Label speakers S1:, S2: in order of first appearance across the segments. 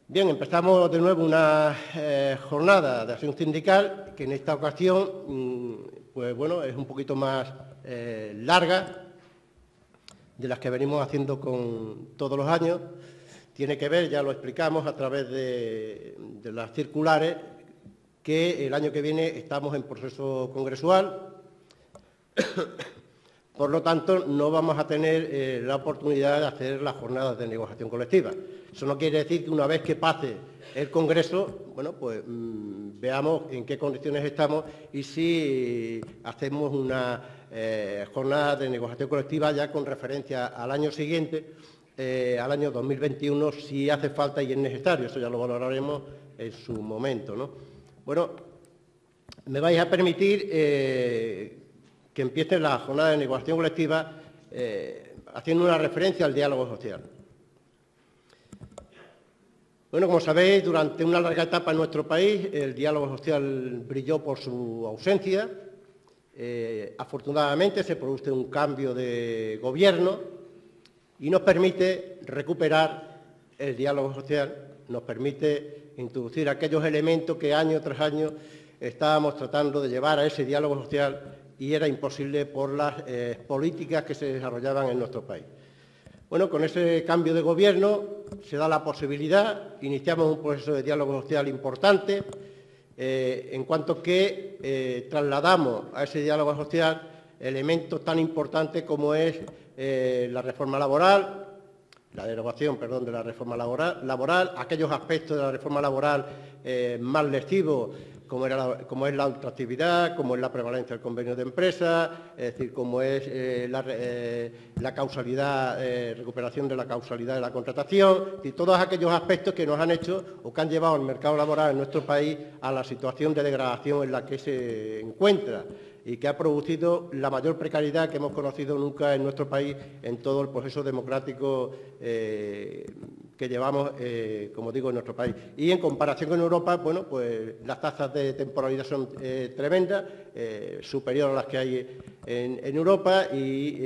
S1: Bien, empezamos de nuevo una jornada de acción sindical que en esta ocasión, pues bueno, es un poquito más larga de las que venimos haciendo con todos los años. Tiene que ver, ya lo explicamos a través de las circulares, que el año que viene estamos en proceso congresual. Por lo tanto, no vamos a tener la oportunidad de hacer las jornadas de negociación colectiva. Eso no quiere decir que una vez que pase el Congreso, bueno, pues veamos en qué condiciones estamos y si hacemos una jornada de negociación colectiva ya con referencia al año siguiente, al año 2021, si hace falta y es necesario. Eso ya lo valoraremos en su momento, ¿no? Bueno, me vais a permitir que empiece la jornada de negociación colectiva haciendo una referencia al diálogo social. Bueno, como sabéis, durante una larga etapa en nuestro país el diálogo social brilló por su ausencia. Afortunadamente se produce un cambio de gobierno y nos permite recuperar el diálogo social, nos permite introducir aquellos elementos que año tras año estábamos tratando de llevar a ese diálogo social y era imposible por las políticas que se desarrollaban en nuestro país. Bueno, con ese cambio de gobierno se da la posibilidad, iniciamos un proceso de diálogo social importante, en cuanto que trasladamos a ese diálogo social elementos tan importantes como es la reforma laboral, la derogación, perdón, de la reforma laboral, aquellos aspectos de la reforma laboral más lesivos, como es la ultraactividad, como es la prevalencia del convenio de empresa, es decir, como es la causalidad, recuperación de la causalidad de la contratación, y todos aquellos aspectos que nos han hecho o que han llevado al mercado laboral en nuestro país a la situación de degradación en la que se encuentra y que ha producido la mayor precariedad que hemos conocido nunca en nuestro país en todo el proceso democrático que llevamos, como digo, en nuestro país. Y en comparación con Europa, bueno, pues las tasas de temporalidad son tremendas, superiores a las que hay en Europa y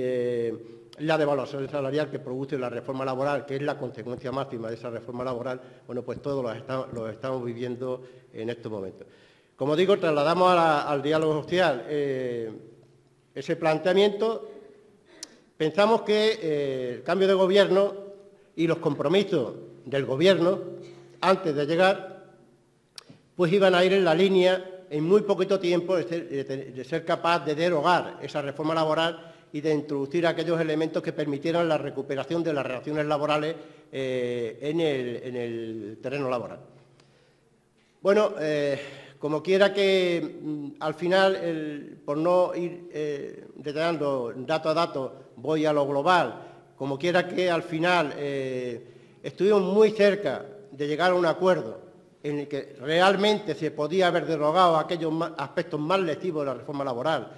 S1: la devaluación salarial que produce la reforma laboral, que es la consecuencia máxima de esa reforma laboral, bueno, pues todos los estamos viviendo en estos momentos. Como digo, trasladamos al diálogo social ese planteamiento. Pensamos que el cambio de gobierno y los compromisos del gobierno, antes de llegar, pues iban a ir en la línea, en muy poquito tiempo, de ser capaz de derogar esa reforma laboral y de introducir aquellos elementos que permitieran la recuperación de las relaciones laborales en el terreno laboral. Bueno, como quiera que al final, por no ir detallando dato a dato, voy a lo global, como quiera que al final estuvimos muy cerca de llegar a un acuerdo en el que realmente se podía haber derogado aquellos aspectos más lesivos de la reforma laboral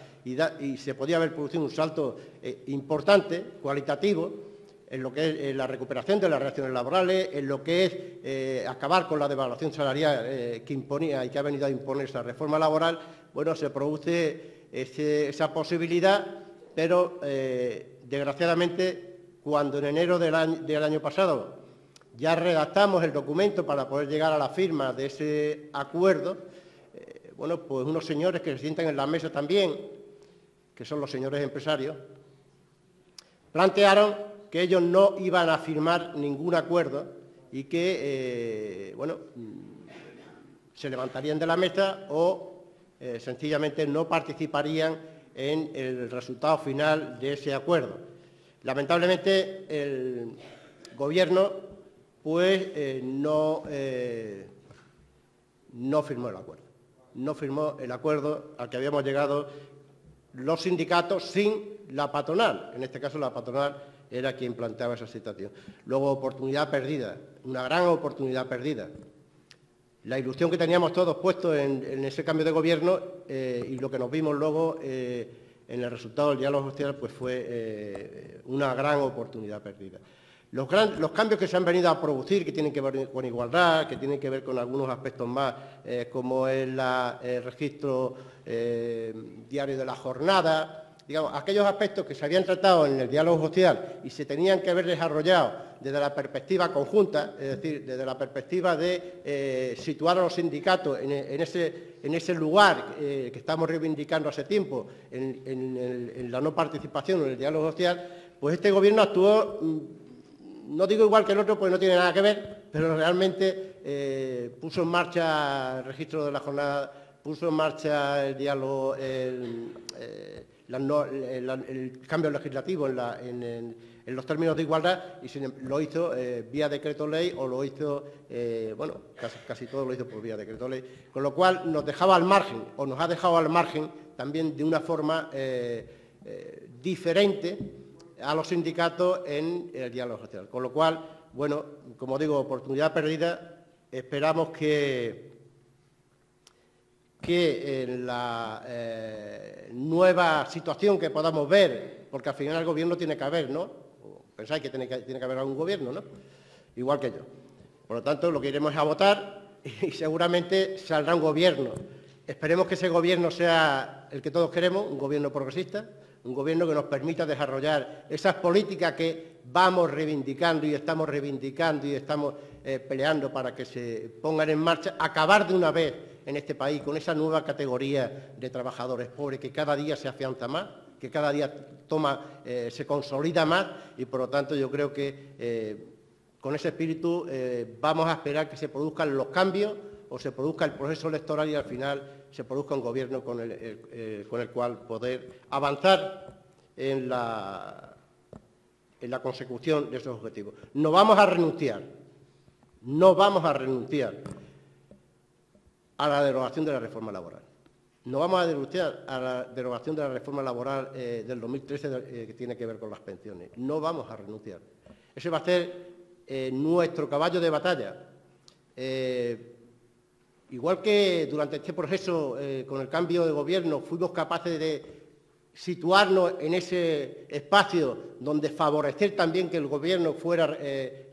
S1: y se podía haber producido un salto importante, cualitativo, en lo que es la recuperación de las relaciones laborales, en lo que es acabar con la devaluación salarial que imponía y que ha venido a imponer esa reforma laboral. Bueno, se produce esa posibilidad, pero desgraciadamente cuando en enero del año pasado ya redactamos el documento para poder llegar a la firma de ese acuerdo, bueno, pues unos señores que se sientan en la mesa también, que son los señores empresarios, plantearon que ellos no iban a firmar ningún acuerdo y que, bueno, se levantarían de la mesa o sencillamente no participarían en el resultado final de ese acuerdo. Lamentablemente, el Gobierno, pues, no firmó el acuerdo. No firmó el acuerdo al que habíamos llegado los sindicatos sin la patronal. En este caso, la patronal era quien planteaba esa situación. Luego, oportunidad perdida, una gran oportunidad perdida. La ilusión que teníamos todos puestos en ese cambio de gobierno y lo que nos vimos luego en el resultado del diálogo social, pues fue una gran oportunidad perdida. Los cambios que se han venido a producir, que tienen que ver con igualdad, que tienen que ver con algunos aspectos más, como es el registro diario de la jornada, digamos, aquellos aspectos que se habían tratado en el diálogo social y se tenían que haber desarrollado desde la perspectiva conjunta, es decir, desde la perspectiva de situar a los sindicatos en ese lugar que estamos reivindicando hace tiempo, en la no participación en el diálogo social, pues este Gobierno actuó, no digo igual que el otro, porque no tiene nada que ver, pero realmente puso en marcha el registro de la jornada, puso en marcha el diálogo, el cambio legislativo en los términos de igualdad y lo hizo vía decreto ley o lo hizo, bueno, casi todo lo hizo por vía decreto ley, con lo cual nos dejaba al margen o nos ha dejado al margen también de una forma diferente a los sindicatos en el diálogo social. Con lo cual, bueno, como digo, oportunidad perdida, esperamos que en la nueva situación que podamos ver, porque al final el Gobierno tiene que haber, ¿no? Pensáis que tiene que haber algún Gobierno, ¿no? Igual que yo. Por lo tanto, lo que iremos es a votar y seguramente saldrá un Gobierno. Esperemos que ese Gobierno sea el que todos queremos, un Gobierno progresista, un Gobierno que nos permita desarrollar esas políticas que vamos reivindicando y estamos peleando para que se pongan en marcha, acabar de una vez en este país con esa nueva categoría de trabajadores pobres que cada día se afianza más, que cada día se consolida más y, por lo tanto, yo creo que con ese espíritu vamos a esperar que se produzcan los cambios o se produzca el proceso electoral y al final se produzca un Gobierno con el cual poder avanzar en la consecución de esos objetivos. No vamos a renunciar a la derogación de la reforma laboral. No vamos a renunciar a la derogación de la reforma laboral del 2013 que tiene que ver con las pensiones. No vamos a renunciar. Ese va a ser nuestro caballo de batalla. Igual que durante este proceso, con el cambio de Gobierno, fuimos capaces de situarnos en ese espacio donde favorecer también que el Gobierno fuera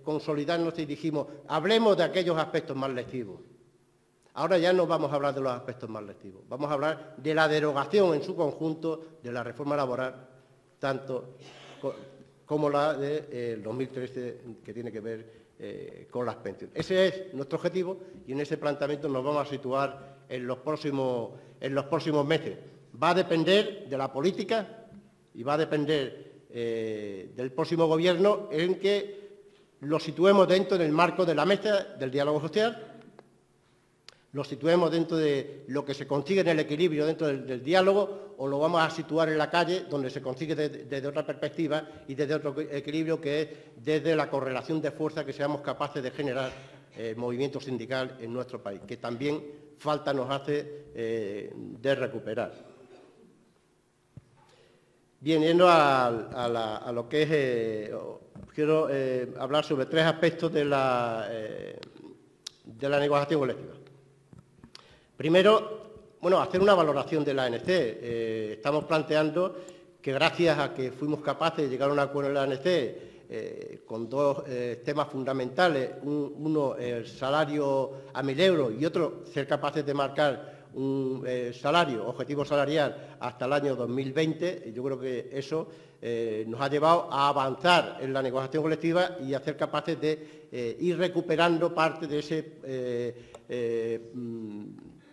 S1: consolidándose y dijimos, hablemos de aquellos aspectos más lesivos. Ahora ya no vamos a hablar de los aspectos más lesivos, vamos a hablar de la derogación en su conjunto de la reforma laboral, tanto como la del 2013 que tiene que ver con las pensiones. Ese es nuestro objetivo y en ese planteamiento nos vamos a situar en los próximos meses. Va a depender de la política y va a depender del próximo Gobierno en que lo situemos dentro del marco de la mesa del diálogo social, lo situemos dentro de lo que se consigue en el equilibrio dentro del diálogo o lo vamos a situar en la calle donde se consigue desde otra perspectiva y desde otro equilibrio que es desde la correlación de fuerza que seamos capaces de generar movimiento sindical en nuestro país, que también falta nos hace de recuperar. Bien, yendo a lo que es, quiero hablar sobre tres aspectos de la negociación colectiva. Primero, bueno, hacer una valoración de la ANC. Estamos planteando que gracias a que fuimos capaces de llegar a un acuerdo en la ANC con dos temas fundamentales, uno el salario a 1.000 euros y otro ser capaces de marcar un objetivo salarial hasta el año 2020, yo creo que eso nos ha llevado a avanzar en la negociación colectiva y a ser capaces de ir recuperando parte de ese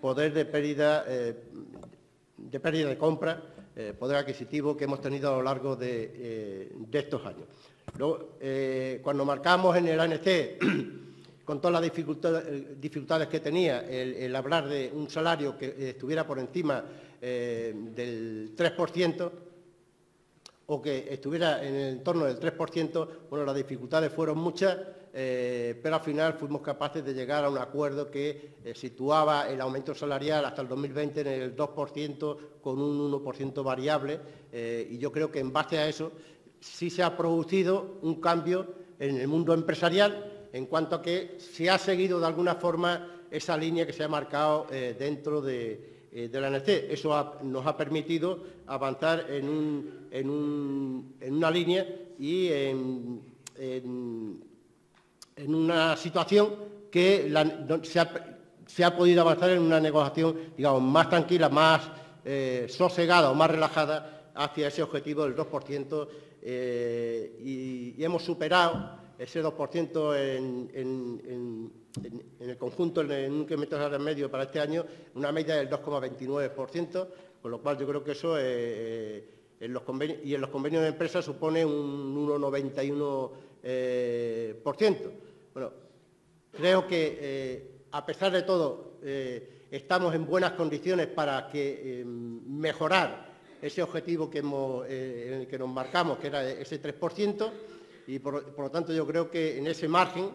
S1: poder de pérdida de compra, poder adquisitivo que hemos tenido a lo largo de estos años. Luego, cuando marcamos en el ANC, con todas las dificultades que tenía, el hablar de un salario que estuviera por encima del 3%, o que estuviera en el entorno del 3%, bueno, las dificultades fueron muchas, pero al final fuimos capaces de llegar a un acuerdo que situaba el aumento salarial hasta el 2020 en el 2% con un 1% variable, y yo creo que en base a eso sí se ha producido un cambio en el mundo empresarial en cuanto a que se ha seguido de alguna forma esa línea que se ha marcado dentro de la ANC. Eso nos ha permitido avanzar en una línea y en una situación que se ha podido avanzar en una negociación, digamos, más tranquila, más sosegada o más relajada hacia ese objetivo del 2% y hemos superado ese 2% en el conjunto, en un incremento salarial medio para este año, una media del 2,29%, con lo cual yo creo que eso en los convenios de empresa supone un 1,91%. Bueno, creo que a pesar de todo estamos en buenas condiciones para mejorar ese objetivo en el que nos marcamos, que era ese 3%, y por lo tanto yo creo que en ese margen,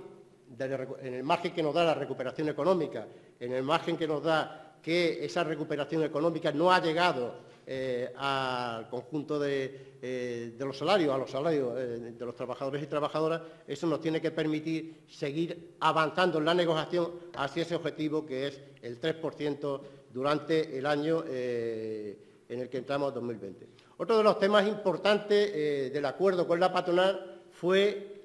S1: en el margen que nos da la recuperación económica, en el margen que nos da que esa recuperación económica no ha llegado al conjunto de los salarios, a los salarios de los trabajadores y trabajadoras, eso nos tiene que permitir seguir avanzando en la negociación hacia ese objetivo que es el 3% durante el año en el que entramos 2020. Otro de los temas importantes del acuerdo con la patronal fue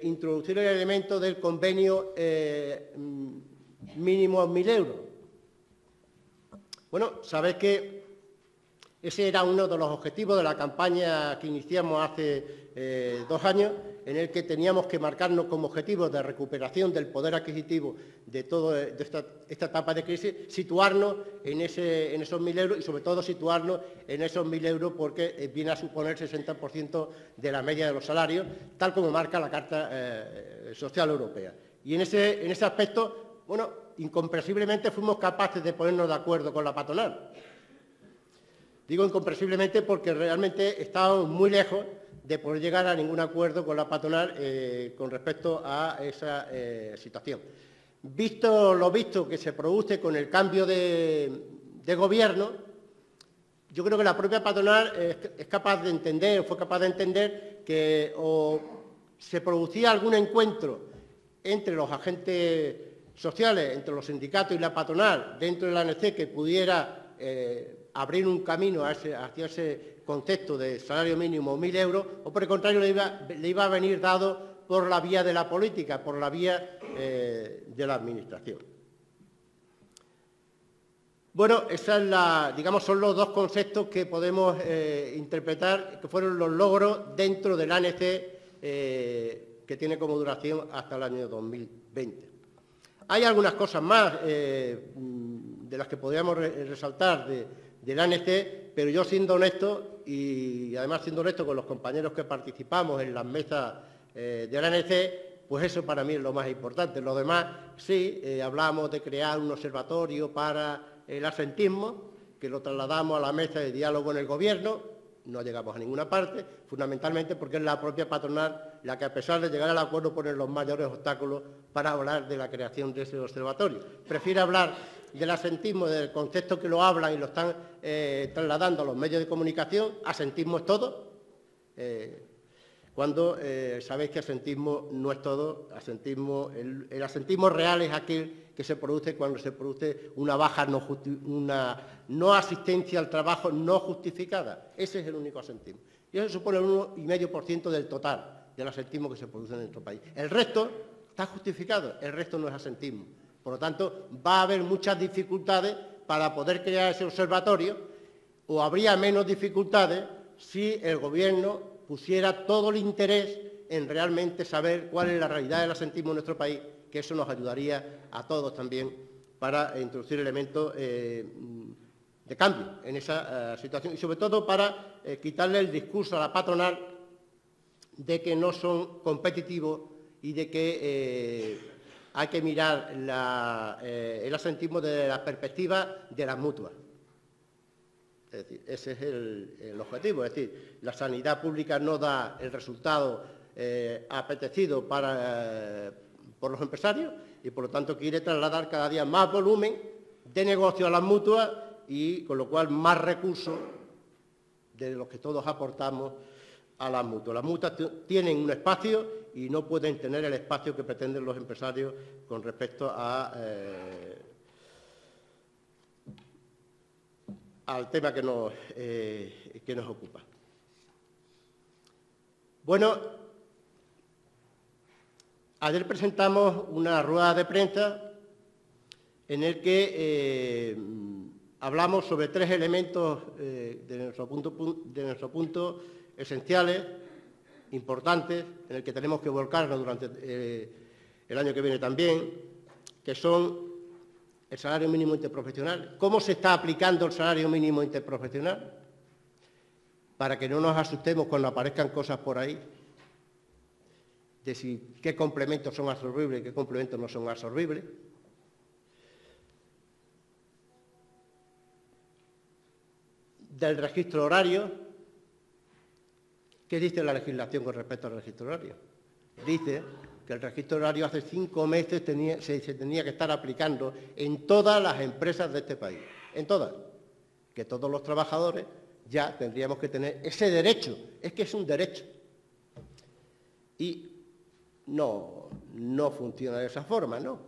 S1: introducir el elemento del convenio mínimo 1.000 euros. Bueno, sabéis que ese era uno de los objetivos de la campaña que iniciamos hace 2 años, en el que teníamos que marcarnos como objetivo de recuperación del poder adquisitivo de toda esta etapa de crisis, situarnos en esos 1.000 euros y, sobre todo, situarnos en esos 1.000 euros porque viene a suponer el 60% de la media de los salarios, tal como marca la Carta Social Europea. Y en ese aspecto, bueno, incomprensiblemente fuimos capaces de ponernos de acuerdo con la patronal. Digo incomprensiblemente porque realmente estábamos muy lejos de poder llegar a ningún acuerdo con la patronal con respecto a esa situación. Visto lo visto que se produce con el cambio de gobierno, yo creo que la propia patronal es capaz de entender, fue capaz de entender que o se producía algún encuentro entre los agentes sociales, entre los sindicatos y la patronal, dentro de la ANC, que pudiera abrir un camino hacia ese concepto de salario mínimo 1.000 euros, o por el contrario le iba a venir dado por la vía de la política, por la vía de la administración. Bueno, son los dos conceptos que podemos interpretar que fueron los logros dentro del ANC que tiene como duración hasta el año 2020. Hay algunas cosas más de las que podríamos resaltar del ANC, pero yo, siendo honesto, y además siendo honesto con los compañeros que participamos en las mesas del ANC, pues eso para mí es lo más importante. Lo demás, sí, hablamos de crear un observatorio para el absentismo, que lo trasladamos a la mesa de diálogo en el Gobierno, no llegamos a ninguna parte, fundamentalmente porque es la propia patronal la que, a pesar de llegar al acuerdo, pone los mayores obstáculos para hablar de la creación de ese observatorio. Prefiere hablar del absentismo, del concepto que lo hablan y lo están trasladando a los medios de comunicación. Absentismo es todo, cuando sabéis que absentismo no es todo. El absentismo real es aquel que se produce cuando se produce una baja, una no asistencia al trabajo no justificada. Ese es el único absentismo. Y eso supone el 1,5% del total del absentismo que se produce en nuestro país. El resto está justificado, el resto no es absentismo. Por lo tanto, va a haber muchas dificultades para poder crear ese observatorio, o habría menos dificultades si el Gobierno pusiera todo el interés en realmente saber cuál es la realidad del absentismo en nuestro país, que eso nos ayudaría a todos también para introducir elementos de cambio en esa situación y, sobre todo, para quitarle el discurso a la patronal de que no son competitivos y de que hay que mirar el absentismo desde la perspectiva de las mutuas. Es decir, ese es el objetivo. Es decir, la sanidad pública no da el resultado apetecido por los empresarios y, por lo tanto, quiere trasladar cada día más volumen de negocio a las mutuas y, con lo cual, más recursos de los que todos aportamos a las mutuas. Las mutuas tienen un espacio y no pueden tener el espacio que pretenden los empresarios con respecto al tema que nos ocupa. Bueno, ayer presentamos una rueda de prensa en el que hablamos sobre tres elementos de nuestro punto esenciales, importantes, en el que tenemos que volcarnos durante el año que viene también, que son el salario mínimo interprofesional. ¿Cómo se está aplicando el salario mínimo interprofesional? Para que no nos asustemos cuando aparezcan cosas por ahí, de qué complementos son absorbibles y qué complementos no son absorbibles. Del registro horario. ¿Qué dice la legislación con respecto al registro horario? Dice que el registro horario hace 5 meses se tenía que estar aplicando en todas las empresas de este país, en todas, que todos los trabajadores ya tendríamos que tener ese derecho, es que es un derecho. Y no funciona de esa forma, ¿no?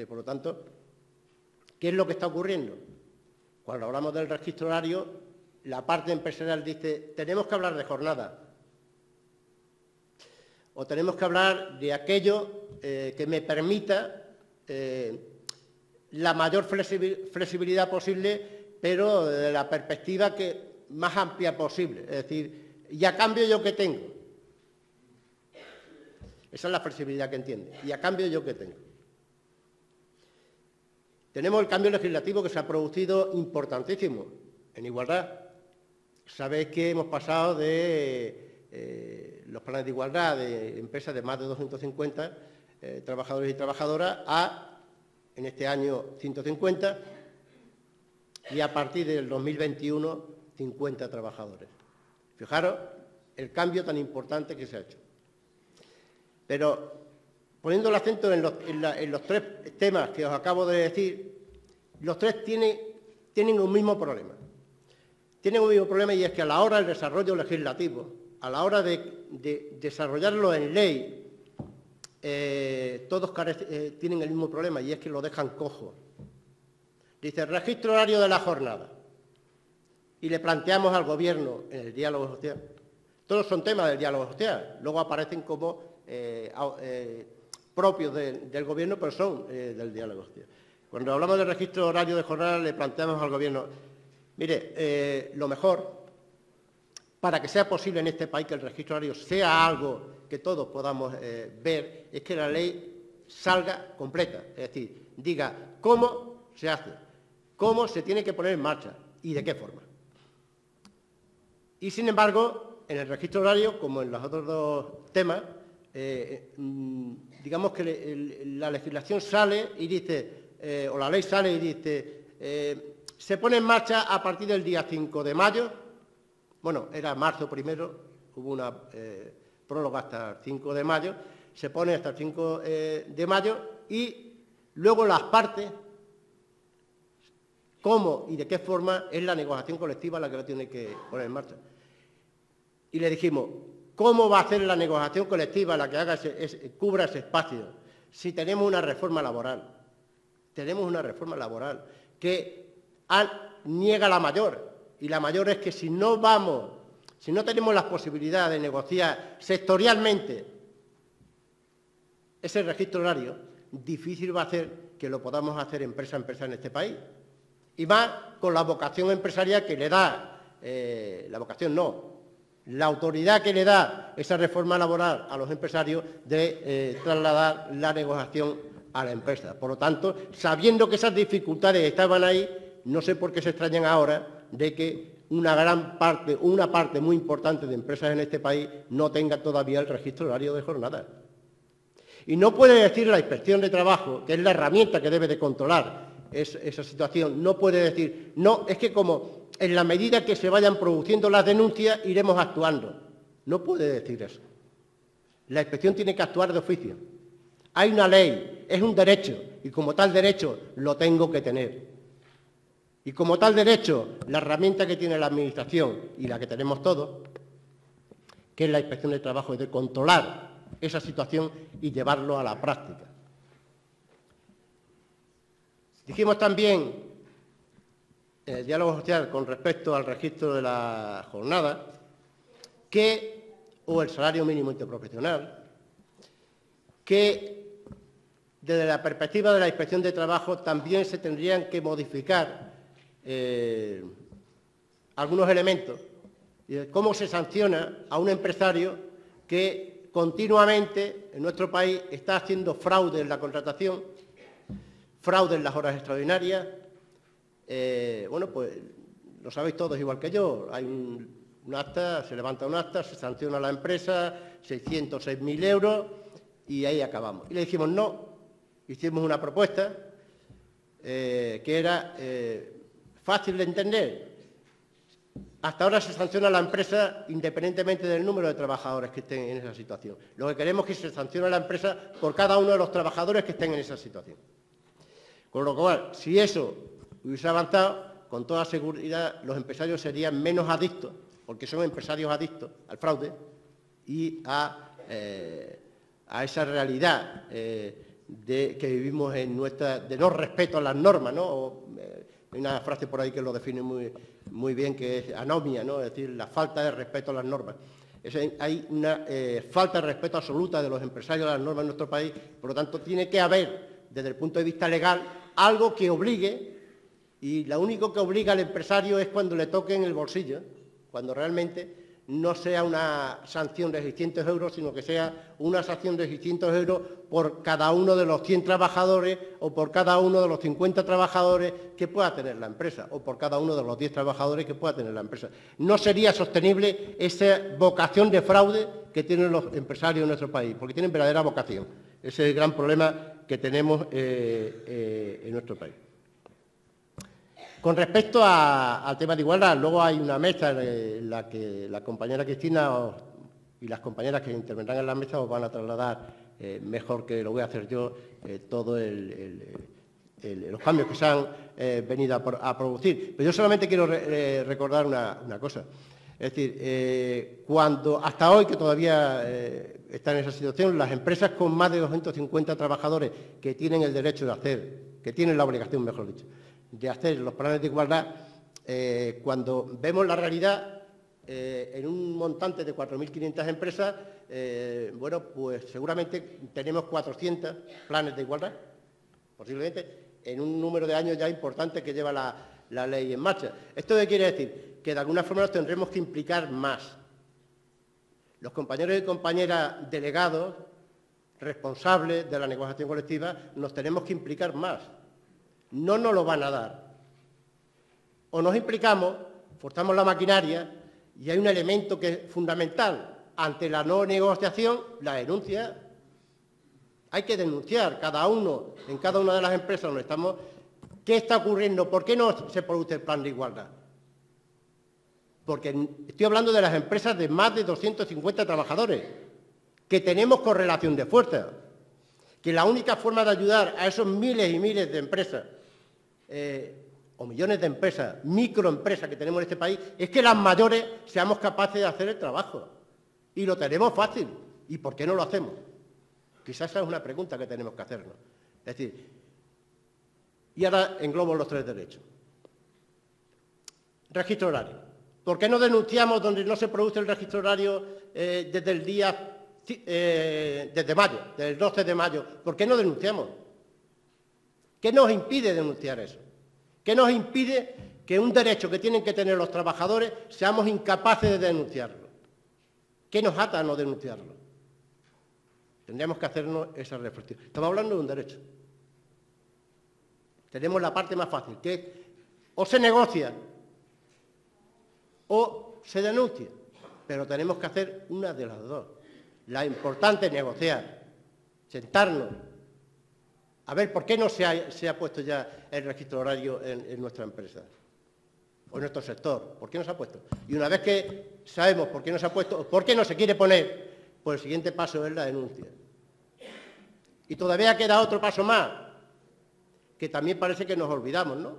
S1: Por lo tanto, ¿qué es lo que está ocurriendo? Cuando hablamos del registro horario, la parte empresarial dice, tenemos que hablar de jornada, o tenemos que hablar de aquello que me permita la mayor flexibilidad posible, pero de la perspectiva más amplia posible. Es decir, ¿y a cambio yo qué tengo? Esa es la flexibilidad que entiende. ¿Y a cambio yo qué tengo? Tenemos el cambio legislativo que se ha producido importantísimo en igualdad. Sabéis que hemos pasado de los planes de igualdad de empresas de más de 250 trabajadores y trabajadoras a, en este año, 150 y a partir del 2021, 50 trabajadores. Fijaros el cambio tan importante que se ha hecho. Pero poniendo el acento en los tres temas que os acabo de decir, los tres tienen un mismo problema. Tienen un mismo problema y es que a la hora del desarrollo legislativo, a la hora de desarrollarlo en ley, todos tienen el mismo problema y es que lo dejan cojo. Dice, registro horario de la jornada. Y le planteamos al Gobierno en el diálogo social. Todos son temas del diálogo social. Luego aparecen como propios del Gobierno, pero son del diálogo social. Cuando hablamos del registro horario de jornada, le planteamos al Gobierno, mire, lo mejor, para que sea posible en este país que el registro horario sea algo que todos podamos ver, es que la ley salga completa. Es decir, diga cómo se hace, cómo se tiene que poner en marcha y de qué forma. Y, sin embargo, en el registro horario, como en los otros dos temas, digamos que la legislación sale y dice, o la ley sale y dice, se pone en marcha a partir del día 5 de mayo, bueno, era marzo primero, hubo una próloga hasta el 5 de mayo, se pone hasta el 5 de mayo y luego las partes, cómo y de qué forma es la negociación colectiva la que lo tiene que poner en marcha. Y le dijimos, ¿cómo va a hacer la negociación colectiva la que cubra ese espacio si tenemos una reforma laboral? Tenemos una reforma laboral que niega la mayor, y la mayor es que si no tenemos la posibilidad de negociar sectorialmente ese registro horario, difícil va a ser que lo podamos hacer empresa a empresa en este país. Y más con la vocación empresarial que le da, la autoridad que le da esa reforma laboral a los empresarios de trasladar la negociación a la empresa. Por lo tanto, sabiendo que esas dificultades estaban ahí, no sé por qué se extrañan ahora de que una parte muy importante de empresas en este país no tenga todavía el registro horario de jornada. Y no puede decir la Inspección de Trabajo, que es la herramienta que debe de controlar esa situación, no puede decir, no, es que como en la medida que se vayan produciendo las denuncias iremos actuando. No puede decir eso. La Inspección tiene que actuar de oficio. Hay una ley, es un derecho, y como tal derecho lo tengo que tener. Y como tal derecho, la herramienta que tiene la Administración y la que tenemos todos, que es la Inspección de Trabajo, es de controlar esa situación y llevarlo a la práctica. Dijimos también en el diálogo social con respecto al registro de la jornada o el salario mínimo interprofesional, que desde la perspectiva de la Inspección de Trabajo también se tendrían que modificar algunos elementos. ¿Cómo se sanciona a un empresario que continuamente en nuestro país está haciendo fraude en la contratación, fraude en las horas extraordinarias? Bueno, pues lo sabéis todos igual que yo. Hay un acta, se levanta un acta, se sanciona a la empresa, 606.000 euros y ahí acabamos. Y le dijimos no, hicimos una propuesta que era fácil de entender. Hasta ahora se sanciona a la empresa independientemente del número de trabajadores que estén en esa situación. Lo que queremos es que se sancione a la empresa por cada uno de los trabajadores que estén en esa situación. Con lo cual, si eso hubiese avanzado, con toda seguridad los empresarios serían menos adictos, porque son empresarios adictos al fraude y a esa realidad que vivimos en de no respeto a las normas, ¿no? Hay una frase por ahí que lo define muy bien, que es anomia, ¿no? Es decir, la falta de respeto a las normas. Hay una falta de respeto absoluta de los empresarios a las normas en nuestro país, por lo tanto, tiene que haber, desde el punto de vista legal, algo que obligue, y lo único que obliga al empresario es cuando le toque en el bolsillo, cuando realmente no sea una sanción de 600 euros, sino que sea una sanción de 600 euros por cada uno de los 100 trabajadores o por cada uno de los 50 trabajadores que pueda tener la empresa o por cada uno de los 10 trabajadores que pueda tener la empresa. No sería sostenible esa vocación de fraude que tienen los empresarios en nuestro país, porque tienen verdadera vocación. Ese es el gran problema que tenemos en nuestro país. Con respecto al tema de igualdad, luego hay una mesa en la que la compañera Cristina y las compañeras que intervendrán en la mesa os van a trasladar mejor que lo voy a hacer yo todos los cambios que se han venido a producir. Pero yo solamente quiero recordar una cosa. Es decir, cuando hasta hoy, que todavía están en esa situación, las empresas con más de 250 trabajadores que tienen el derecho de hacer, que tienen la obligación, mejor dicho, de hacer los planes de igualdad, cuando vemos la realidad en un montante de 4.500 empresas, bueno, pues seguramente tenemos 400 planes de igualdad, posiblemente en un número de años ya importante que lleva la ley en marcha. ¿Esto qué quiere decir? Que de alguna forma nos tendremos que implicar más. Los compañeros y compañeras delegados, responsables de la negociación colectiva, nos tenemos que implicar más. No nos lo van a dar. O nos implicamos, forzamos la maquinaria, y hay un elemento que es fundamental. Ante la no negociación, la denuncia. Hay que denunciar cada uno, en cada una de las empresas donde estamos, qué está ocurriendo, por qué no se produce el plan de igualdad. Porque estoy hablando de las empresas de más de 250 trabajadores, que tenemos correlación de fuerza, que la única forma de ayudar a esos miles y miles de empresas, o millones de empresas, microempresas que tenemos en este país, es que las mayores seamos capaces de hacer el trabajo. Y lo tenemos fácil. ¿Y por qué no lo hacemos? Quizás esa es una pregunta que tenemos que hacernos. Es decir, y ahora englobo los tres derechos. Registro horario. ¿Por qué no denunciamos donde no se produce el registro horario desde el día, desde mayo, desde el 12 de mayo? ¿Por qué no denunciamos? ¿Qué nos impide denunciar eso? ¿Qué nos impide que un derecho que tienen que tener los trabajadores seamos incapaces de denunciarlo? ¿Qué nos ata a no denunciarlo? Tendríamos que hacernos esa reflexión. Estamos hablando de un derecho. Tenemos la parte más fácil, que es o se negocia o se denuncia, pero tenemos que hacer una de las dos. La importante es negociar, sentarnos, a ver por qué no se ha puesto ya el registro horario en nuestra empresa o en nuestro sector. ¿Por qué no se ha puesto? Y una vez que sabemos por qué no se ha puesto o por qué no se quiere poner, pues el siguiente paso es la denuncia. Y todavía queda otro paso más, que también parece que nos olvidamos, ¿no?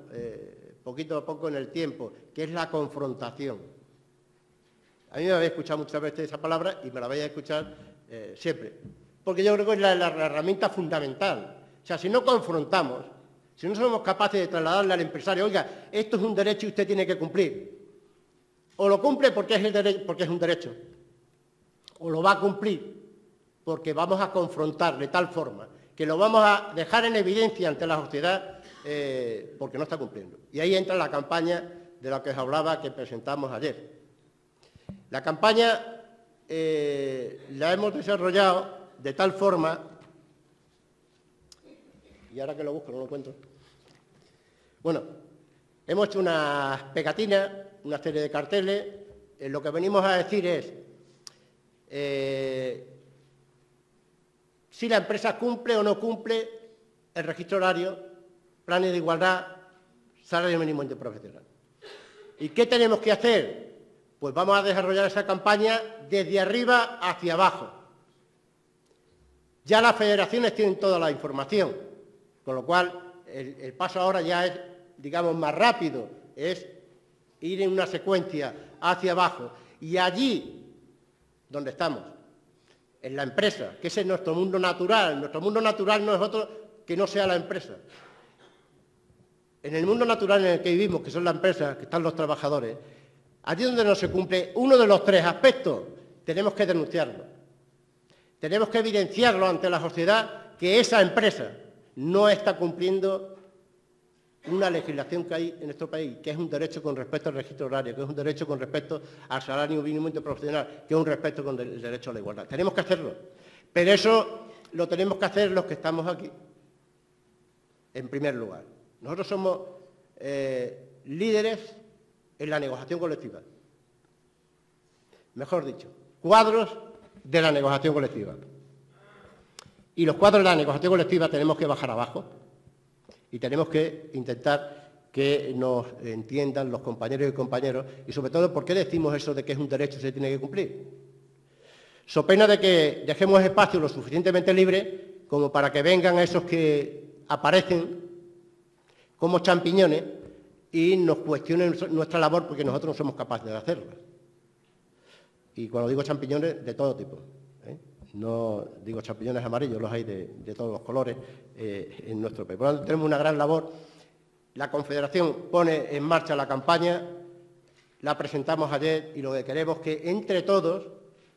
S1: Poquito a poco en el tiempo, que es la confrontación. A mí me habéis escuchado muchas veces esa palabra y me la vais a escuchar siempre, porque yo creo que es la herramienta fundamental. O sea, si no confrontamos, si no somos capaces de trasladarle al empresario, oiga, esto es un derecho y usted tiene que cumplir, o lo cumple porque es un derecho, o lo va a cumplir porque vamos a confrontar de tal forma que lo vamos a dejar en evidencia ante la sociedad porque no está cumpliendo. Y ahí entra la campaña de la que os hablaba, que presentamos ayer. La campaña la hemos desarrollado de tal forma, y ahora que lo busco no lo encuentro. Bueno, hemos hecho unas pegatinas, una serie de carteles. Lo que venimos a decir es si la empresa cumple o no cumple el registro horario, planes de igualdad, salario mínimo interprofesional. ¿Y qué tenemos que hacer? Pues vamos a desarrollar esa campaña desde arriba hacia abajo. Ya las federaciones tienen toda la información, con lo cual el paso ahora ya es, digamos, más rápido, es ir en una secuencia hacia abajo. Y allí donde estamos, en la empresa, que ese es nuestro mundo natural. Nuestro mundo natural no es otro que no sea la empresa. En el mundo natural en el que vivimos, que son las empresas, que están los trabajadores, allí donde no se cumple uno de los tres aspectos, tenemos que denunciarlo. Tenemos que evidenciarlo ante la sociedad que esa empresa no está cumpliendo una legislación que hay en nuestro país, que es un derecho con respecto al registro horario, que es un derecho con respecto al salario mínimo interprofesional, que es un respeto con el derecho a la igualdad. Tenemos que hacerlo, pero eso lo tenemos que hacer los que estamos aquí, en primer lugar. Nosotros somos líderes en la negociación colectiva. Mejor dicho, cuadros de la negociación colectiva. Y los cuadros de la negociación colectiva tenemos que bajar abajo y tenemos que intentar que nos entiendan los compañeros y compañeros y, sobre todo, ¿por qué decimos eso de que es un derecho y se tiene que cumplir? So pena de que dejemos espacio lo suficientemente libre como para que vengan esos que aparecen como champiñones y nos cuestionen nuestra labor porque nosotros no somos capaces de hacerla. Y cuando digo champiñones, de todo tipo. No digo champiñones amarillos, los hay de todos los colores en nuestro país. Por lo tanto, tenemos una gran labor. La Confederación pone en marcha la campaña, la presentamos ayer y lo que queremos es que entre todos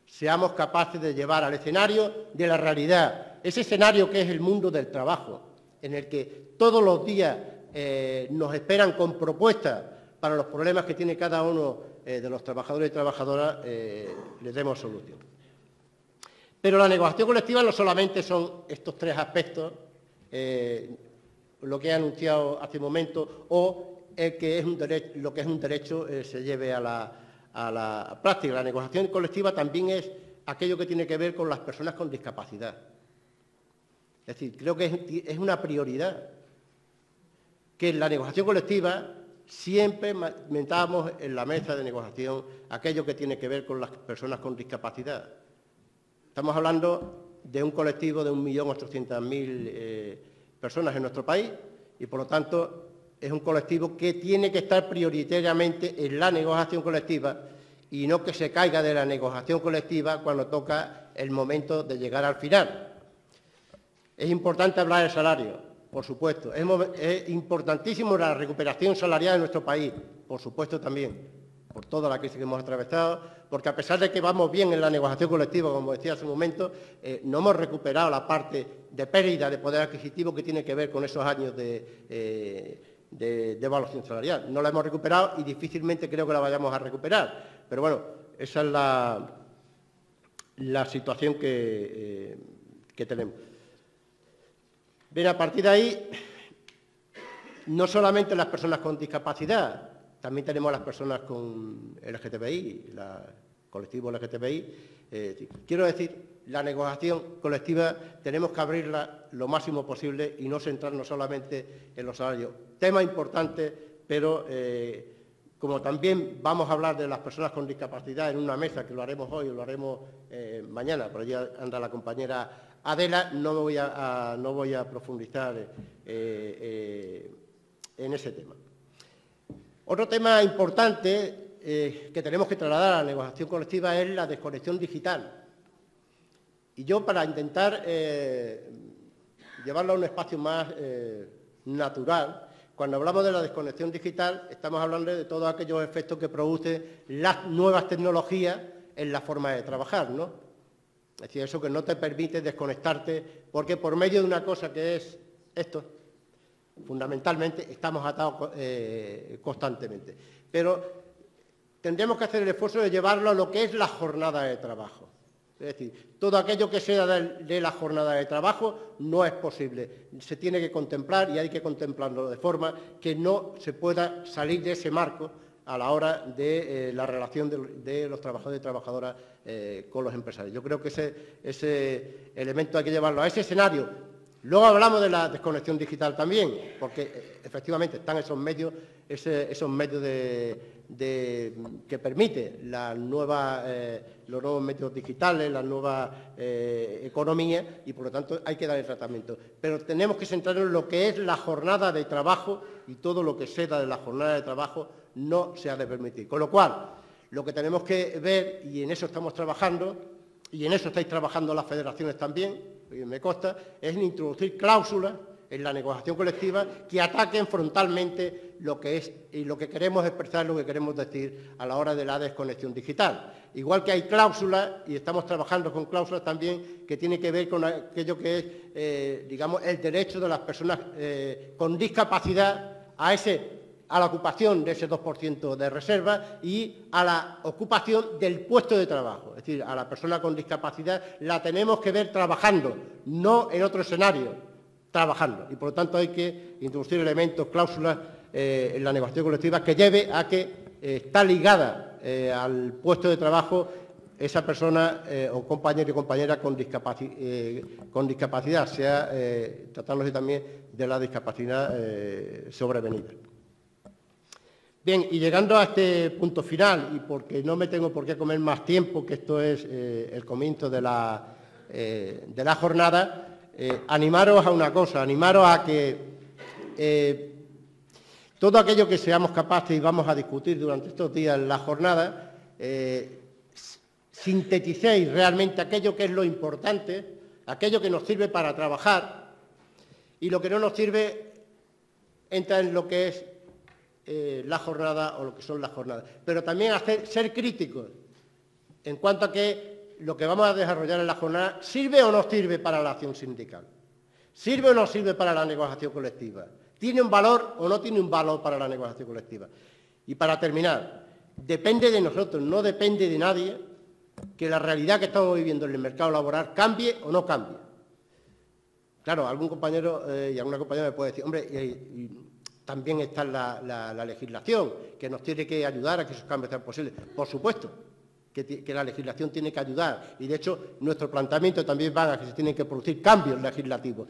S1: seamos capaces de llevar al escenario de la realidad, ese escenario que es el mundo del trabajo, en el que todos los días nos esperan con propuestas para los problemas que tiene cada uno de los trabajadores y trabajadoras, les demos solución. Pero la negociación colectiva no solamente son estos tres aspectos, lo que he anunciado hace un momento, o que es un derecho, lo que es un derecho se lleve a la práctica. La negociación colectiva también es aquello que tiene que ver con las personas con discapacidad. Es decir, creo que es una prioridad que en la negociación colectiva siempre metamos en la mesa de negociación aquello que tiene que ver con las personas con discapacidad. Estamos hablando de un colectivo de 1.800.000 personas en nuestro país y, por lo tanto, es un colectivo que tiene que estar prioritariamente en la negociación colectiva y no que se caiga de la negociación colectiva cuando toca el momento de llegar al final. Es importante hablar del salario, por supuesto. Es importantísimo la recuperación salarial en nuestro país, por supuesto también, por toda la crisis que hemos atravesado, porque a pesar de que vamos bien en la negociación colectiva, como decía hace un momento, no hemos recuperado la parte de pérdida de poder adquisitivo que tiene que ver con esos años de evaluación salarial. No la hemos recuperado y difícilmente creo que la vayamos a recuperar. Pero bueno, esa es la situación que tenemos. Bien, a partir de ahí, no solamente las personas con discapacidad, también tenemos a las personas con LGTBI, el colectivo LGTBI. Quiero decir, la negociación colectiva tenemos que abrirla lo máximo posible y no centrarnos solamente en los salarios. Tema importante, pero como también vamos a hablar de las personas con discapacidad en una mesa, que lo haremos hoy o lo haremos mañana, por allí anda la compañera Adela, no voy a profundizar en ese tema. Otro tema importante que tenemos que trasladar a la negociación colectiva es la desconexión digital. Y yo, para intentar llevarlo a un espacio más natural, cuando hablamos de la desconexión digital, estamos hablando de todos aquellos efectos que producen las nuevas tecnologías en la forma de trabajar, ¿no? Es decir, eso que no te permite desconectarte, porque por medio de una cosa que es esto, fundamentalmente estamos atados constantemente. Pero tendremos que hacer el esfuerzo de llevarlo a lo que es la jornada de trabajo. Es decir, todo aquello que sea de la jornada de trabajo no es posible. Se tiene que contemplar y hay que contemplarlo de forma que no se pueda salir de ese marco a la hora de la relación de los trabajadores y trabajadoras con los empresarios. Yo creo que ese elemento hay que llevarlo a ese escenario. Luego hablamos de la desconexión digital también, porque efectivamente están esos medios que permite los nuevos medios digitales, las nuevas economías, y por lo tanto hay que dar el tratamiento. Pero tenemos que centrarnos en lo que es la jornada de trabajo y todo lo que sea de la jornada de trabajo no se ha de permitir. Con lo cual, lo que tenemos que ver, y en eso estamos trabajando, y en eso estáis trabajando las federaciones también, me consta, es introducir cláusulas en la negociación colectiva que ataquen frontalmente lo que es y lo que queremos expresar, lo que queremos decir a la hora de la desconexión digital. Igual que hay cláusulas, y estamos trabajando con cláusulas también que tienen que ver con aquello que es, digamos, el derecho de las personas con discapacidad a la ocupación de ese 2% de reserva y a la ocupación del puesto de trabajo. Es decir, a la persona con discapacidad la tenemos que ver trabajando, no en otro escenario, trabajando. Y por lo tanto hay que introducir elementos, cláusulas en la negociación colectiva que lleve a que está ligada al puesto de trabajo esa persona o compañero y compañera con discapacidad, sea tratándose también de la discapacidad sobrevenida. Bien, y llegando a este punto final, y porque no me tengo por qué comer más tiempo, que esto es el comienzo de la jornada, animaros a una cosa, animaros a que todo aquello que seamos capaces y vamos a discutir durante estos días en la jornada, sinteticéis realmente aquello que es lo importante, aquello que nos sirve para trabajar, y lo que no nos sirve entra en lo que es la jornada o lo que son las jornadas. Pero también ser críticos en cuanto a que lo que vamos a desarrollar en la jornada sirve o no sirve para la acción sindical, sirve o no sirve para la negociación colectiva, tiene un valor o no tiene un valor para la negociación colectiva. Y para terminar, depende de nosotros, no depende de nadie que la realidad que estamos viviendo en el mercado laboral cambie o no cambie. Claro, algún compañero y alguna compañera me puede decir, hombre, también está la legislación, que nos tiene que ayudar a que esos cambios sean posibles. Por supuesto que la legislación tiene que ayudar, y de hecho nuestro planteamiento también va a que se tienen que producir cambios legislativos,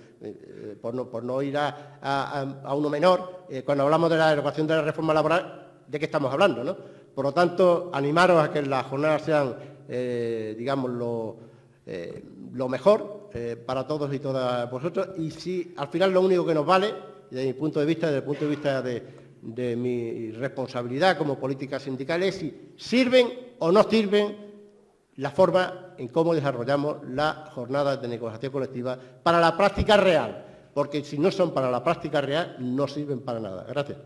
S1: por no ir a uno menor. Cuando hablamos de la derogación de la reforma laboral, ¿de qué estamos hablando, no? Por lo tanto, animaros a que las jornadas sean, digamos, lo mejor para todos y todas vosotros, y si al final lo único que nos vale, desde mi punto de vista, desde el punto de vista de mi responsabilidad como política sindical, es si sirven o no sirven la forma en cómo desarrollamos las jornadas de negociación colectiva para la práctica real, porque si no son para la práctica real, no sirven para nada. Gracias.